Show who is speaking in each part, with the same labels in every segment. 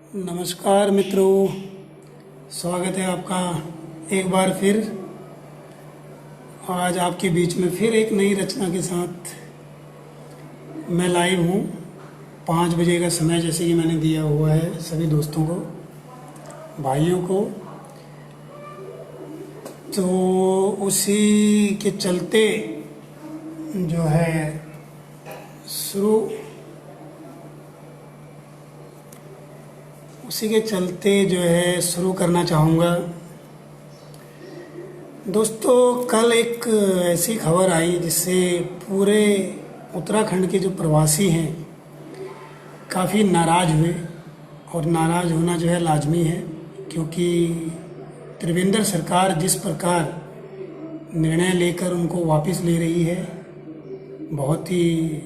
Speaker 1: नमस्कार मित्रों, स्वागत है आपका एक बार फिर। आज आपके बीच में फिर एक नई रचना के साथ मैं लाइव हूँ। 5 बजे का समय जैसे कि मैंने दिया हुआ है सभी दोस्तों को, भाइयों को, तो उसी के चलते जो है शुरू करना चाहूँगा। दोस्तों, कल एक ऐसी खबर आई जिससे पूरे उत्तराखंड के जो प्रवासी हैं काफ़ी नाराज़ हुए, और नाराज़ होना जो है लाजमी है, क्योंकि त्रिवेंद्र सरकार जिस प्रकार निर्णय लेकर उनको वापस ले रही है, बहुत ही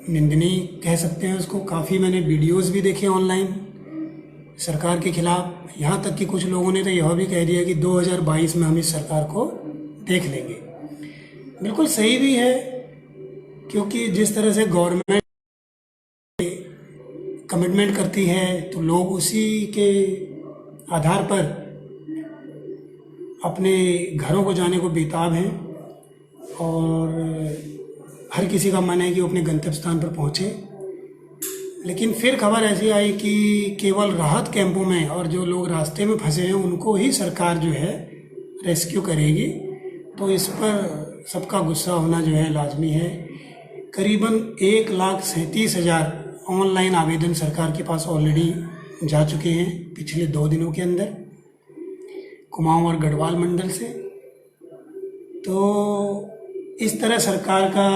Speaker 1: निंदनीय कह सकते हैं उसको। काफ़ी मैंने वीडियोस भी देखे ऑनलाइन सरकार के खिलाफ, यहाँ तक कि कुछ लोगों ने तो यह भी कह दिया कि 2022 में हम इस सरकार को देख लेंगे। बिल्कुल सही भी है, क्योंकि जिस तरह से गवर्नमेंट कमिटमेंट करती है तो लोग उसी के आधार पर अपने घरों को जाने को बेताब हैं, और हर किसी का मन है कि वो अपने गंतव्य स्थान पर पहुँचे। लेकिन फिर खबर ऐसी आई कि केवल राहत कैंपों में और जो लोग रास्ते में फंसे हैं उनको ही सरकार जो है रेस्क्यू करेगी। तो इस पर सबका गुस्सा होना जो है लाजमी है। करीबन 1,37,000 ऑनलाइन आवेदन सरकार के पास ऑलरेडी जा चुके हैं पिछले 2 दिनों के अंदर, कुमाऊं और गढ़वाल मंडल से। तो इस तरह सरकार का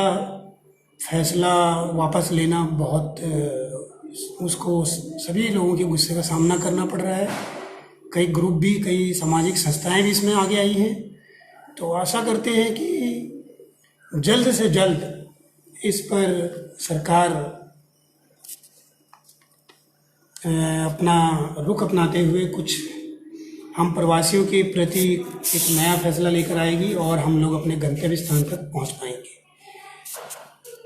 Speaker 1: फैसला वापस लेना बहुत उसको सभी लोगों के गुस्से का सामना करना पड़ रहा है। कई ग्रुप भी, कई सामाजिक संस्थाएं भी इसमें आगे आई हैं। तो आशा करते हैं कि जल्द से जल्द इस पर सरकार अपना रुख अपनाते हुए कुछ हम प्रवासियों के प्रति एक नया फैसला लेकर आएगी और हम लोग अपने गंतव्य स्थान तक पहुंच पाएंगे।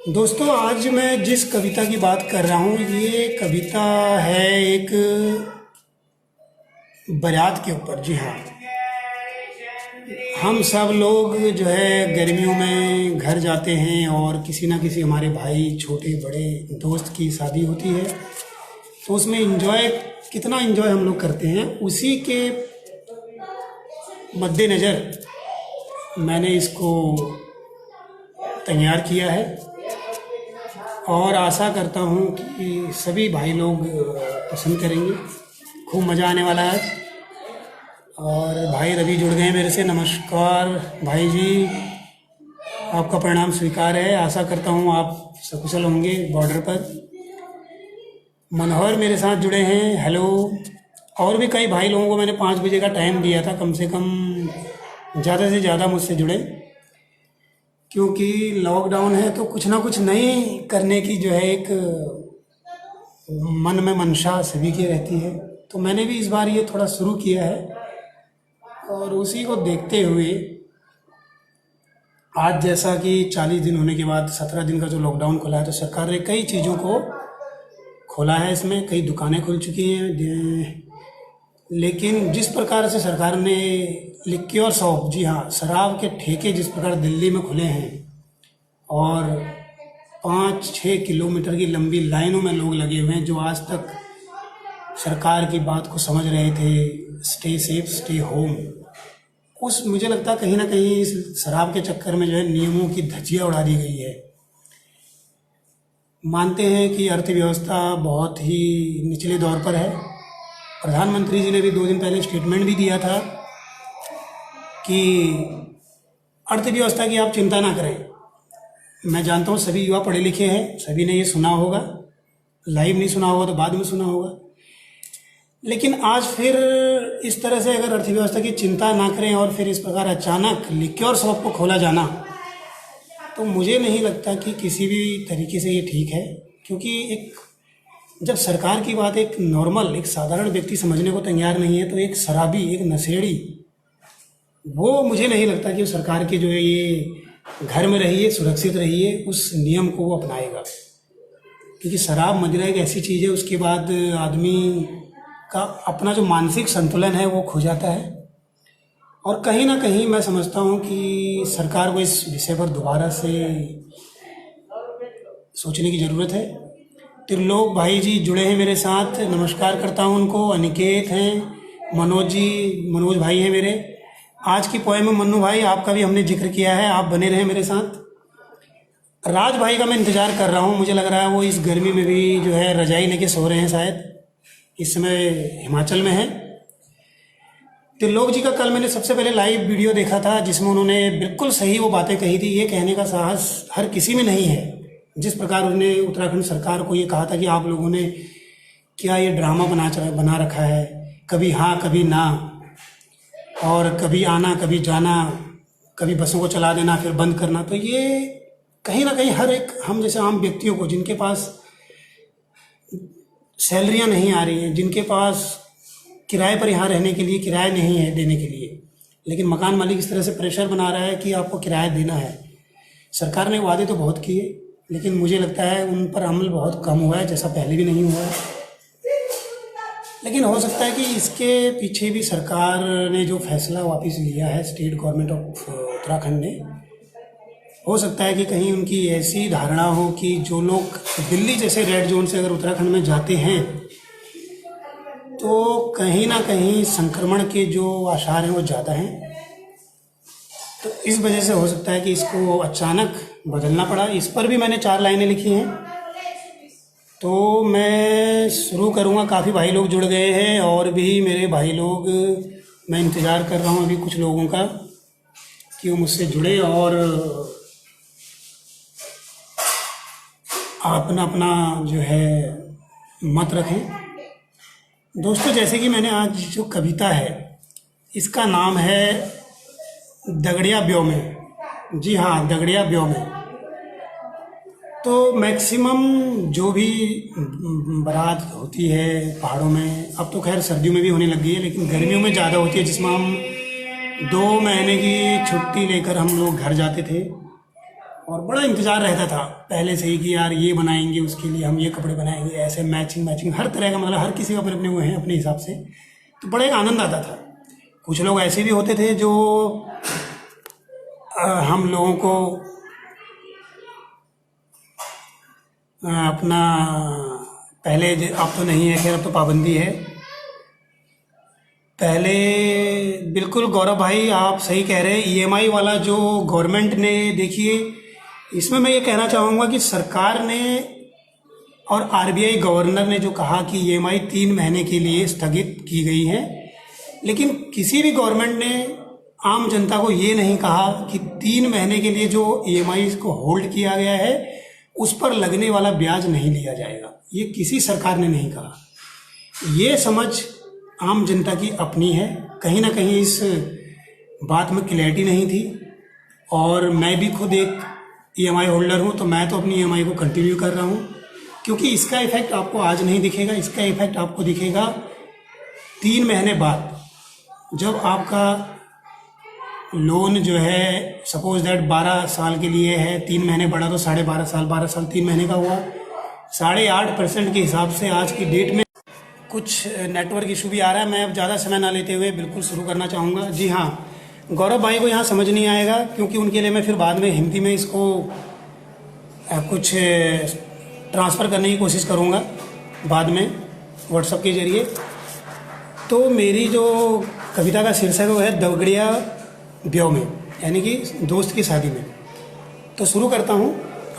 Speaker 1: दोस्तों, आज मैं जिस कविता की बात कर रहा हूँ, ये कविता है एक बारात के ऊपर। जी हाँ, हम सब लोग जो है गर्मियों में घर जाते हैं और किसी ना किसी हमारे भाई, छोटे बड़े दोस्त की शादी होती है, तो उसमें कितना एंजॉय हम लोग करते हैं। उसी के मद्देनज़र मैंने इसको तैयार किया है, और आशा करता हूँ कि सभी भाई लोग पसंद करेंगे। खूब मज़ा आने वाला है आज। और भाई रवि जुड़ गए मेरे से। नमस्कार भाई जी, आपका प्रणाम स्वीकार है। आशा करता हूँ आप सकुशल होंगे बॉर्डर पर। मनोहर मेरे साथ जुड़े हैं, हेलो। और भी कई भाई लोगों को मैंने 5 बजे का टाइम दिया था, कम से कम ज़्यादा से ज़्यादा मुझसे जुड़े, क्योंकि लॉकडाउन है तो कुछ ना कुछ नई करने की जो है एक मन में मंशा सभी की रहती है। तो मैंने भी इस बार ये थोड़ा शुरू किया है, और उसी को देखते हुए आज जैसा कि 40 दिन होने के बाद 17 दिन का जो लॉकडाउन खुला है, तो सरकार ने कई चीज़ों को खोला है। इसमें कई दुकानें खुल चुकी हैं, लेकिन जिस प्रकार से सरकार ने लिक्योर शॉप, जी हाँ, शराब के ठेके जिस प्रकार दिल्ली में खुले हैं, और 5-6 किलोमीटर की लंबी लाइनों में लोग लगे हुए हैं जो आज तक सरकार की बात को समझ रहे थे, स्टे सेफ स्टे होम। मुझे लगता है कहीं ना कहीं इस शराब के चक्कर में जो है नियमों की धज्जियाँ उड़ा दी गई है। मानते हैं कि अर्थव्यवस्था बहुत ही निचले दौर पर है। प्रधानमंत्री जी ने भी 2 दिन पहले स्टेटमेंट भी दिया था कि अर्थव्यवस्था की आप चिंता ना करें। मैं जानता हूँ सभी युवा पढ़े लिखे हैं, सभी ने ये सुना होगा, लाइव नहीं सुना होगा तो बाद में सुना होगा। लेकिन आज फिर इस तरह से अगर अर्थव्यवस्था की चिंता ना करें और फिर इस प्रकार अचानक लिक्योर शॉप को खोला जाना, तो मुझे नहीं लगता कि किसी भी तरीके से ये ठीक है। क्योंकि जब सरकार की बात एक नॉर्मल, एक साधारण व्यक्ति समझने को तैयार नहीं है, तो एक शराबी, एक नशेड़ी, वो मुझे नहीं लगता कि सरकार के जो है ये घर में रहिए, सुरक्षित रहिए, उस नियम को वो अपनाएगा। क्योंकि शराब मदिरा एक ऐसी चीज़ है, उसके बाद आदमी का अपना जो मानसिक संतुलन है वो खो जाता है। और कहीं ना कहीं मैं समझता हूँ कि सरकार को इस विषय पर दोबारा से सोचने की ज़रूरत है। त्रिलोक भाई जी जुड़े हैं मेरे साथ, नमस्कार करता हूँ उनको। अनिकेत हैं, मनोज जी, मनोज भाई हैं मेरे। आज की पोएम में मन्नू भाई आपका भी हमने जिक्र किया है, आप बने रहें मेरे साथ। राज भाई का मैं इंतज़ार कर रहा हूँ, मुझे लग रहा है वो इस गर्मी में भी जो है रजाई लेके सो रहे हैं, शायद इस समय हिमाचल में है। त्रिलोक जी का कल मैंने सबसे पहले लाइव वीडियो देखा था, जिसमें उन्होंने बिल्कुल सही वो बातें कही थी। ये कहने का साहस हर किसी में नहीं है। जिस प्रकार उन्होंने उत्तराखंड सरकार को ये कहा था कि आप लोगों ने क्या ये ड्रामा बना रखा है, कभी हाँ कभी ना, और कभी आना कभी जाना, कभी बसों को चला देना फिर बंद करना। तो ये कहीं ना कहीं हर एक हम जैसे आम व्यक्तियों को, जिनके पास सैलरियां नहीं आ रही हैं, जिनके पास किराए पर यहाँ रहने के लिए किराया नहीं है देने के लिए, लेकिन मकान मालिक इस तरह से प्रेशर बना रहा है कि आपको किराया देना है। सरकार ने वादे तो बहुत किए, लेकिन मुझे लगता है उन पर अमल बहुत कम हुआ है, जैसा पहले भी नहीं हुआ है। लेकिन हो सकता है कि इसके पीछे भी सरकार ने जो फैसला वापस लिया है, स्टेट गवर्नमेंट ऑफ उत्तराखंड ने, हो सकता है कि कहीं उनकी ऐसी धारणा हो कि जो लोग दिल्ली जैसे रेड जोन से अगर उत्तराखंड में जाते हैं तो कहीं ना कहीं संक्रमण के जो आसार हैं वो ज़्यादा हैं। तो इस वजह से हो सकता है कि इसको अचानक बदलना पड़ा। इस पर भी मैंने 4 लाइनें लिखी हैं, तो मैं शुरू करूँगा। काफ़ी भाई लोग जुड़ गए हैं और भी मेरे भाई लोग, मैं इंतज़ार कर रहा हूँ अभी कुछ लोगों का कि वो मुझसे जुड़े और अपना अपना जो है मत रखें। दोस्तों, जैसे कि मैंने आज जो कविता है इसका नाम है दगड़िया ब्यो में। जी हाँ, दगड़िया ब्यो में। तो मैक्सिमम जो भी बारात होती है पहाड़ों में, अब तो खैर सर्दियों में भी होने लग गई है, लेकिन गर्मियों में ज़्यादा होती है, जिसमें हम 2 महीने की छुट्टी लेकर हम लोग घर जाते थे और बड़ा इंतज़ार रहता था पहले से ही कि यार ये बनाएंगे, उसके लिए हम ये कपड़े बनाएंगे, ऐसे मैचिंग हर तरह का, मतलब हर किसी का अपने अपने वो हैं अपने हिसाब से। तो बड़ा एक आनंद आता था। कुछ लोग ऐसे भी होते थे जो हम लोगों को अपना पहले, अब तो नहीं है खैर, अब तो पाबंदी है। पहले बिल्कुल गौरव भाई आप सही कह रहे हैं, ईएमआई वाला जो गवर्नमेंट ने, देखिए इसमें मैं ये कहना चाहूँगा कि सरकार ने और आरबीआई गवर्नर ने जो कहा कि ईएमआई 3 महीने के लिए स्थगित की गई है, लेकिन किसी भी गवर्नमेंट ने आम जनता को ये नहीं कहा कि 3 महीने के लिए जो ईएमआई को होल्ड किया गया है उस पर लगने वाला ब्याज नहीं लिया जाएगा। ये किसी सरकार ने नहीं कहा। ये समझ आम जनता की अपनी है। कहीं ना कहीं इस बात में क्लैरिटी नहीं थी, और मैं भी खुद एक ईएमआई होल्डर हूँ, तो मैं तो अपनी ईएमआई को कंटिन्यू कर रहा हूँ, क्योंकि इसका इफेक्ट आपको आज नहीं दिखेगा। इसका इफेक्ट आपको दिखेगा 3 महीने बाद, जब आपका लोन जो है सपोज दैट 12 साल के लिए है, 3 महीने बढ़ा तो 12.5 साल, 12 साल 3 महीने का हुआ, 8.5% के हिसाब से आज की डेट में। कुछ नेटवर्क इशू भी आ रहा है, मैं अब ज़्यादा समय ना लेते हुए बिल्कुल शुरू करना चाहूँगा। जी हाँ, गौरव भाई को यहाँ समझ नहीं आएगा, क्योंकि उनके लिए मैं फिर बाद में हिंदी में इसको कुछ ट्रांसफ़र करने की कोशिश करूँगा बाद में व्हाट्सएप के ज़रिए। तो मेरी जो कविता का शीर्षक वो है दगड़िया ब्यो में, यानी कि दोस्त की शादी में। तो शुरू करता हूँ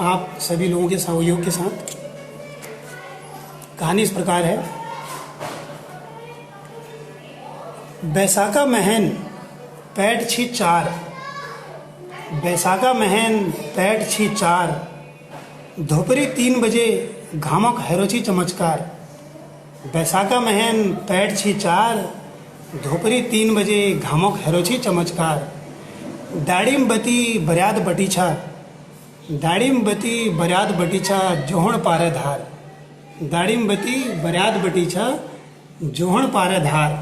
Speaker 1: आप सभी लोगों के सहयोग के साथ। कहानी इस प्रकार है। बैसाखा महन पैठ छी 4, बैसाखा महन पैठ छी 4, दोपहरी 3 बजे घामक हैरोची चमत्कार। बैसाखा महन पैठ छी 4, दोपहरी 3 बजे घामक हैरोची चमत्कार। दाड़िमबती बर्याद बटीछा, दाड़िमबती बर्याद बटीछा जोहण पारे धार। दाड़िमबती बर्याद बटीछा जोहण पारे धार।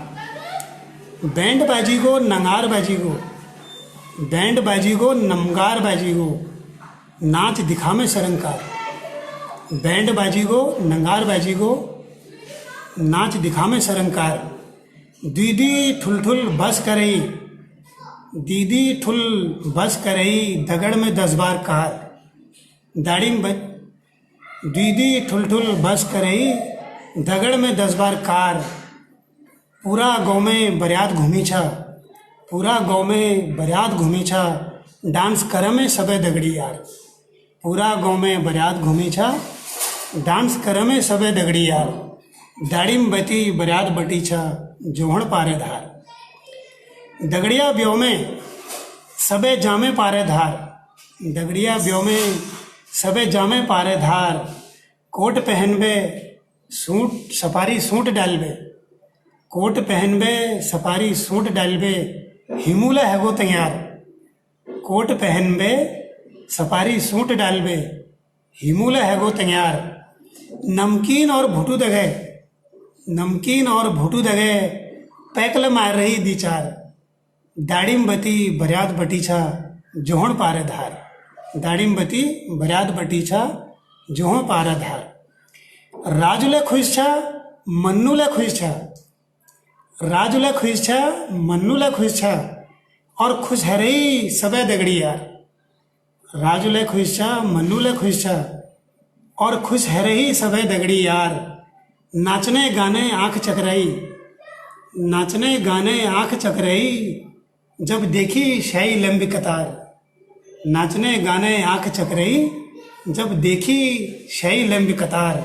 Speaker 1: बैंड बाजी गो नंगार बाजी गो, बैंड बाजी गो नमगार बाजी गो, नाच दिखा में सरंकार। बैंड बाजी गो नंगार बाजी गो नाच दिखामे सरंकार। दीदी ठुल ठुल बस करई, दीदी ठुल बस करई दगड़ में 10 बार कार। दाढ़ी में दीदी ठुल ठुल बस करई दगड़ में 10 बार कार। पूरा गाँव में बरियात घूमी छा, पूरा गाँव में बरियात घूमी छा डांस कर में सबे दगड़ी यार। पूरा गाँव में बरियात घूमी छा डांस कर में सबे दगड़ी यार। दाढ़ी में बती बरियात बटी छा जोहण पारे धार। दगड़िया ब्यों में सबे जामे पारे धार, दगड़िया ब्यों में सबे जामे पारे धार। कोट पहनबे सूट सफारी सूट डालबे, कोट पहनबे सफारी सूट डालबे हिमूला हैगो तैयार। कोट पहनबे सफारी सूट डालबे हिमूला हैगो तैयार। नमकीन और भुटू दगे, नमकीन और भुटू दगे पैकल मार रही दी चार। दाढ़ी में बती बरियात बटी छा जोहण पारे धार, दाढ़ी में बती बरियात बटी छा जोहण पारे धार। राजुले खुश छा मन्नूले खुश छा, राजुले खुश छा मन्नूले खुश छा और खुश है रही सबे दगड़ी यार। राजुले खुश छा मन्नूले खुश छा और खुश है रही सबे दगड़ी यार। नाचने गाने आँख चकराई, नाचने गाने आँख चकराई जब देखी शाही लंबी कतार। नाचने गाने आँख चकराई जब देखी शाही लंबी कतार।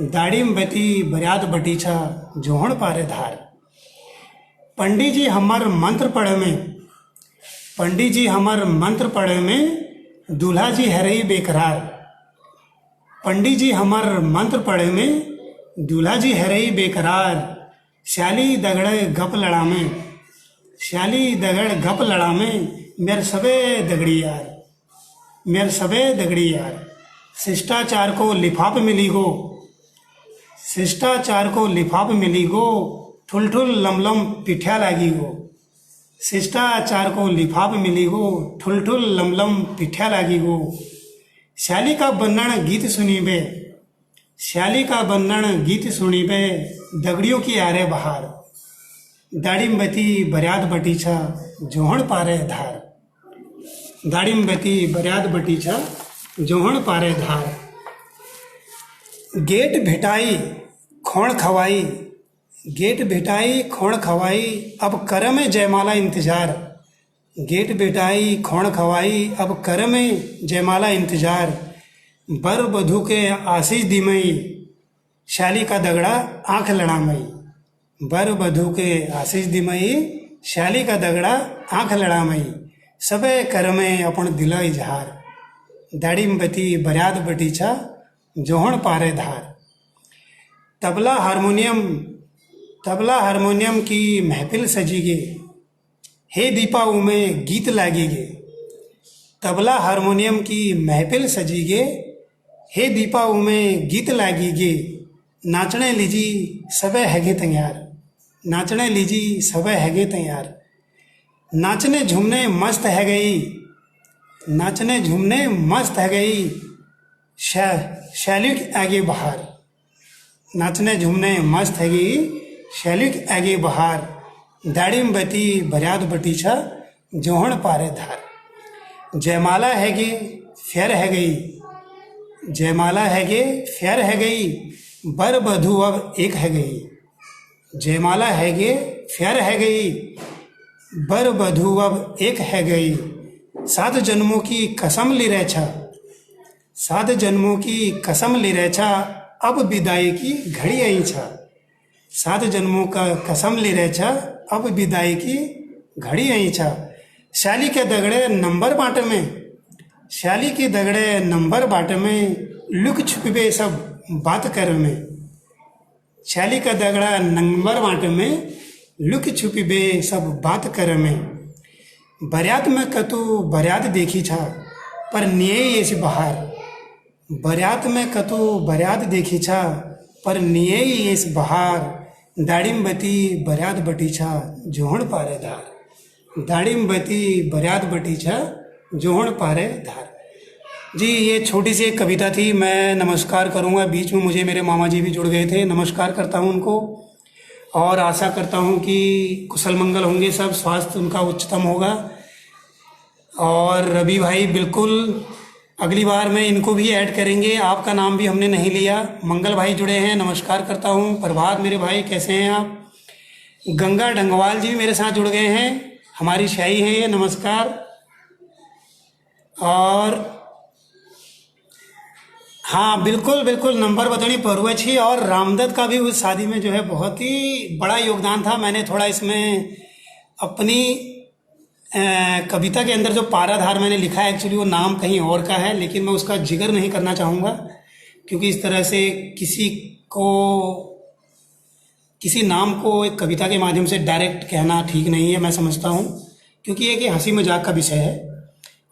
Speaker 1: दाढ़ी में बती बरियात बटी छा जोहण पारे धार। पंडित जी हमार मंत्र पढ़े में, पंडित जी हमार मंत्र पढ़े में दूल्हा जी है रही बेकरार। पंडित जी हमार मंत्र पढ़े में दूल्हा जी है रही बेकरार। श्याली दगड़े गप लड़ा में, श्याली दगड़ गप लड़ा में मेरे सबे दगड़ी यार, मेरे सबे दगड़ी यार। शिष्टाचार को लिफाफ मिली गो, शिष्टाचार को लिफाफ मिली गो ठुल ठुल लमलम पिठ्या लागी गो। शिष्टाचार को लिफाफ मिली गो ठुल ठुल लमलम पिठ्या लागी गो। श्याली का बन्नण गीत सुनीबे, श्याली का बन्नण गीत सुनीबे दगड़ियों की आरे बहार। दाढ़ी में बती बरियात बटी छा जोहण पारे धार, दाढ़ी में बती बरियात बटी छा जोहण पारे धार। गेट भेटाई खोण खवाई, गेट भेटाई खोण खवाई अब कर में जयमाला इंतजार। गेट भेटाई खोण खवाई अब कर में जयमाला इंतजार। बर बधू के आशीष दिमई शाली का दगड़ा आंख लड़ामई। बर बधू के आशीष दिमई शाली का दगड़ा आंख लड़ामई सबे कर में अपन दिला इजहार। दाढ़ी में बती बरियात बटी छा जोहण पारे धार। तबला हारमोनियम, तबला हारमोनियम की महफिल सजीगे हे दीपा उमे गीत लागेगे। तबला हारमोनियम की महफिल सजीगे हे दीपा उमे गीत लागेगे। नाचने लीजी सबे हैगे तैयार, नाचने लीजी सबे हैगे तैयार। नाचने झूमने मस्त है गई, नाचने झूमने मस्त है गई शैली आगे बहार। नाचने झूमने मस्त है गई शैली आगे बहार। दाढ़ी में बती बरियात बटी छा जोहण पारे धार। जयमाला है गे फेर है गई, जयमाला है गे फेर है गई बर बधू अब एक है गई। जयमाला है गे फेर है गई बर बधू अब एक है गई। 7 जन्मों की कसम ली रह छा, 7 जन्मों की कसम ली रह छा अब विदाई की घड़ी आई छा। 7 जन्मों का कसम ली रह छा अब विदाई की घड़ी आई छा। शाली के दगड़े नंबर बांटे में, शाली की दगड़े नंबर बांटे में लुक छुपे सब बात कर में। शाली का दगड़ा नंबर बांटे में लुक छुपे सब बात कर में। बरियात में कतु बरियात देखी छा पर निये ये बहार। बरियात में कतु बरियात देखी छा पर निये ये बहार। दाढ़ी में बती बरियात बटी छा जोहण पारे धार। दाढ़ी में बती बरियात बटी छा जोहण पारे धार। जी, ये छोटी सी एक कविता थी। मैं नमस्कार करूँगा, बीच में मुझे मेरे मामा जी भी जुड़ गए थे। नमस्कार करता हूँ उनको और आशा करता हूँ कि कुशल मंगल होंगे सब, स्वास्थ्य उनका उच्चतम होगा। और रवि भाई बिल्कुल अगली बार में इनको भी ऐड करेंगे, आपका नाम भी हमने नहीं लिया। मंगल भाई जुड़े हैं, नमस्कार करता हूँ। प्रभात मेरे भाई, कैसे हैं आप? गंगा डंगवाल जी भी मेरे साथ जुड़ गए हैं, हमारी शाही हैं ये, नमस्कार। और हाँ, बिल्कुल बिल्कुल, नंबर बतौनी परुअछी और रामदत्त का भी उस शादी में जो है बहुत ही बड़ा योगदान था। मैंने थोड़ा इसमें अपनी कविता के अंदर जो पाराधार मैंने लिखा है, एक्चुअली वो नाम कहीं और का है, लेकिन मैं उसका जिक्र नहीं करना चाहूँगा क्योंकि इस तरह से किसी नाम को एक कविता के माध्यम से डायरेक्ट कहना ठीक नहीं है, मैं समझता हूँ, क्योंकि ये कि हंसी मजाक का विषय है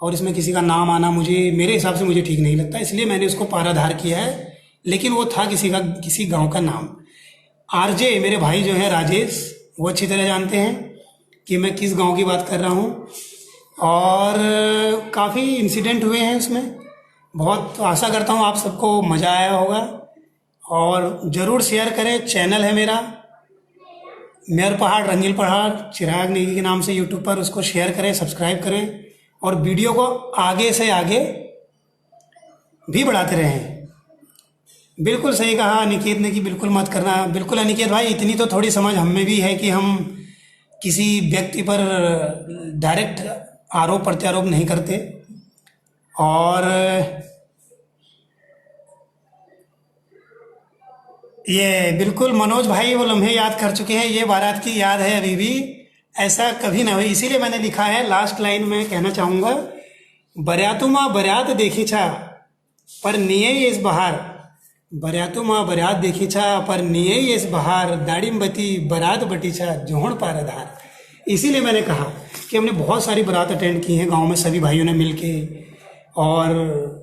Speaker 1: और इसमें किसी का नाम आना मेरे हिसाब से मुझे ठीक नहीं लगता, इसलिए मैंने उसको पाराधार किया है। लेकिन वो था किसी गांव का नाम। आरजे मेरे भाई जो है राजेश, वो अच्छी तरह जानते हैं कि मैं किस गांव की बात कर रहा हूँ। और काफ़ी इंसिडेंट हुए हैं उसमें, बहुत आशा करता हूँ आप सबको मज़ा आया होगा और ज़रूर शेयर करें। चैनल है मेरा मेयर पहाड़ रंगील पहाड़ चिराग नेगी के नाम से यूट्यूब पर, उसको शेयर करें, सब्सक्राइब करें और वीडियो को आगे से आगे भी बढ़ाते रहें। बिल्कुल सही कहा अनिकेत ने कि बिल्कुल मत करना। बिल्कुल अनिकेत भाई, इतनी तो थोड़ी समझ हम में भी है कि हम किसी व्यक्ति पर डायरेक्ट आरोप प्रत्यारोप नहीं करते। और ये बिल्कुल मनोज भाई वो लम्हे याद कर चुके हैं, ये बारात की याद है अभी भी, ऐसा कभी ना हो, इसीलिए मैंने लिखा है। लास्ट लाइन में कहना चाहूँगा, बर्यातु माँ बर्यात देखी छा पर निये इस बहार, बर्यातु माँ बर्यात देखी छा पर निये इस बहार, दाड़िमबती बरात बटी छा जोहड़ पाराधार। इसीलिए मैंने कहा कि हमने बहुत सारी बारात अटेंड की हैं गांव में, सभी भाइयों ने मिल के, और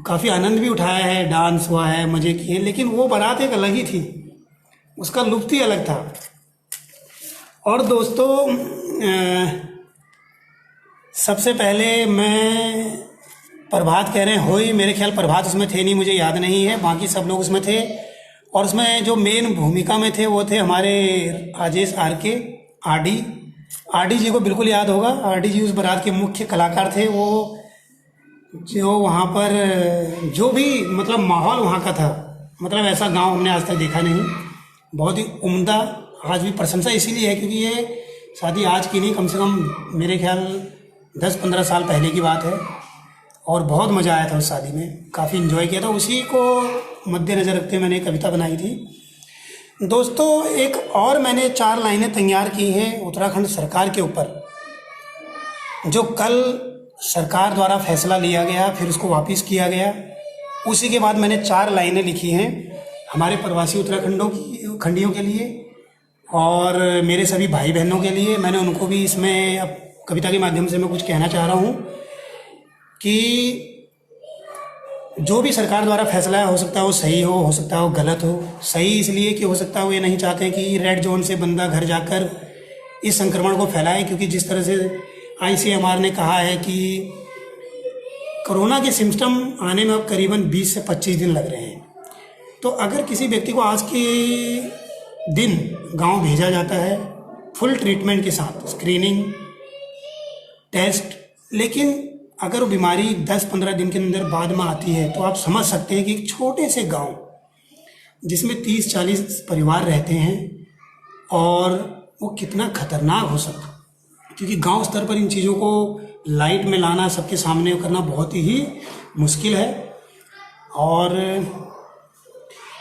Speaker 1: काफ़ी आनंद भी उठाया है, डांस हुआ है, मज़े किए हैं, लेकिन वो बारात एक अलग ही थी, उसका लुत्फ़ ही अलग था। और दोस्तों, सबसे पहले मैं प्रभात कह रहे हैं होई, मेरे ख्याल प्रभात उसमें थे नहीं, मुझे याद नहीं है, बाकी सब लोग उसमें थे। और उसमें जो मेन भूमिका में थे वो थे हमारे राजेश RK RD जी को बिल्कुल याद होगा। RD जी उस बारात के मुख्य कलाकार थे। वो जो वहाँ पर जो भी मतलब माहौल वहाँ का था, मतलब ऐसा गांव हमने आज तक देखा नहीं, बहुत ही उम्दा। आज भी प्रशंसा इसीलिए है क्योंकि ये शादी आज की नहीं, कम से कम मेरे ख्याल 10-15 साल पहले की बात है और बहुत मज़ा आया था उस शादी में, काफ़ी इन्जॉय किया था। उसी को मद्देनज़र रखते हुए मैंने कविता बनाई थी। दोस्तों, एक और मैंने 4 लाइनें तैयार की हैं उत्तराखंड सरकार के ऊपर, जो कल सरकार द्वारा फैसला लिया गया, फिर उसको वापस किया गया। उसी के बाद मैंने 4 लाइनें लिखी हैं हमारे प्रवासी उत्तराखंडियों के लिए और मेरे सभी भाई बहनों के लिए। मैंने उनको भी इसमें अब कविता के माध्यम से मैं कुछ कहना चाह रहा हूँ कि जो भी सरकार द्वारा फैसला है, हो सकता है वो सही हो सकता है वो गलत हो। सही इसलिए कि हो सकता है वो ये नहीं चाहते कि रेड जोन से बंदा घर जाकर इस संक्रमण को फैलाए, क्योंकि जिस तरह से ICMR ने कहा है कि कोरोना के सिम्टम आने में अब करीबन 20 से 25 दिन लग रहे हैं। तो अगर किसी व्यक्ति को आज के दिन गांव भेजा जाता है फुल ट्रीटमेंट के साथ, स्क्रीनिंग, टेस्ट, लेकिन अगर वो बीमारी 10-15 दिन के अंदर बाद में आती है, तो आप समझ सकते हैं कि एक छोटे से गांव जिसमें 30-40 परिवार रहते हैं और वो कितना खतरनाक हो सकता है, क्योंकि गांव स्तर पर इन चीज़ों को लाइट में लाना, सबके सामने करना बहुत ही मुश्किल है। और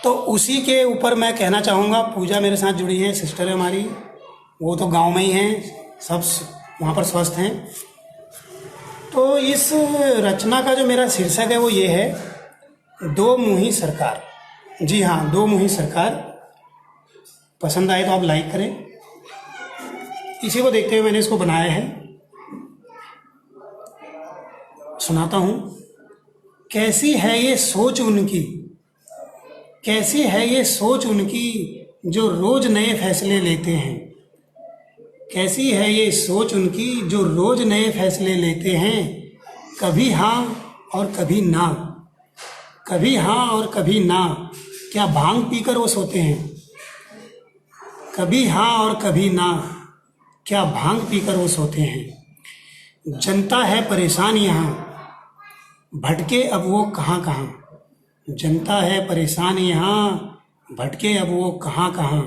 Speaker 1: तो उसी के ऊपर मैं कहना चाहूँगा, पूजा मेरे साथ जुड़ी है, सिस्टर है हमारी, वो तो गांव में ही हैं, सब वहाँ पर स्वस्थ हैं। तो इस रचना का जो मेरा शीर्षक है वो ये है, 2 मुही सरकार। जी हाँ, 2 मुही सरकार। पसंद आए तो आप लाइक करें। इसी को देखते हुए मैंने इसको बनाया है, सुनाता हूँ। कैसी है ये सोच उनकी, कैसी है ये सोच उनकी जो रोज नए फैसले लेते हैं, कैसी है ये सोच उनकी जो रोज नए फैसले लेते हैं, कभी हाँ और कभी ना, कभी हाँ और कभी ना, क्या भांग पीकर वो सोते हैं? कभी हाँ और कभी ना, क्या भांग पीकर वो सोते हैं? जनता है परेशान यहाँ, भटके अब वो कहाँ कहाँ। जनता है परेशान यहाँ, भटके अब वो कहाँ कहाँ।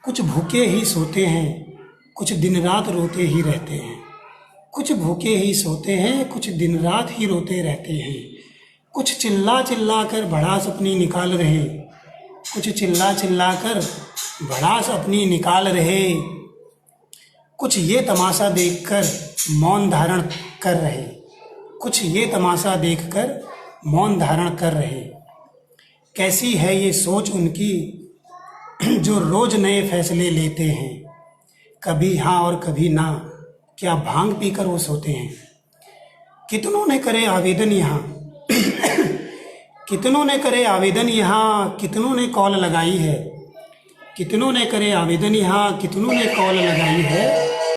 Speaker 1: कुछ भूखे ही सोते हैं, कुछ दिन रात रोते ही रहते हैं। कुछ भूखे ही सोते हैं, कुछ दिन रात ही रोते रहते हैं। कुछ चिल्ला चिल्ला कर भड़ास अपनी निकाल रहे, कुछ चिल्ला चिल्ला कर भड़ास अपनी निकाल रहे। कुछ ये तमाशा देखकर मौन धारण कर रहे, कुछ ये तमाशा देखकर मौन धारण कर रहे। कैसी है ये सोच उनकी जो रोज नए फैसले लेते हैं। कभी हाँ और कभी ना, क्या भांग पीकर वो सोते हैं। कितनों ने करे आवेदन यहाँ कितनों ने करे आवेदन यहाँ, कितनों ने कॉल लगाई है। कितनों ने करे आवेदन यहाँ, कितनों ने कॉल लगाई है।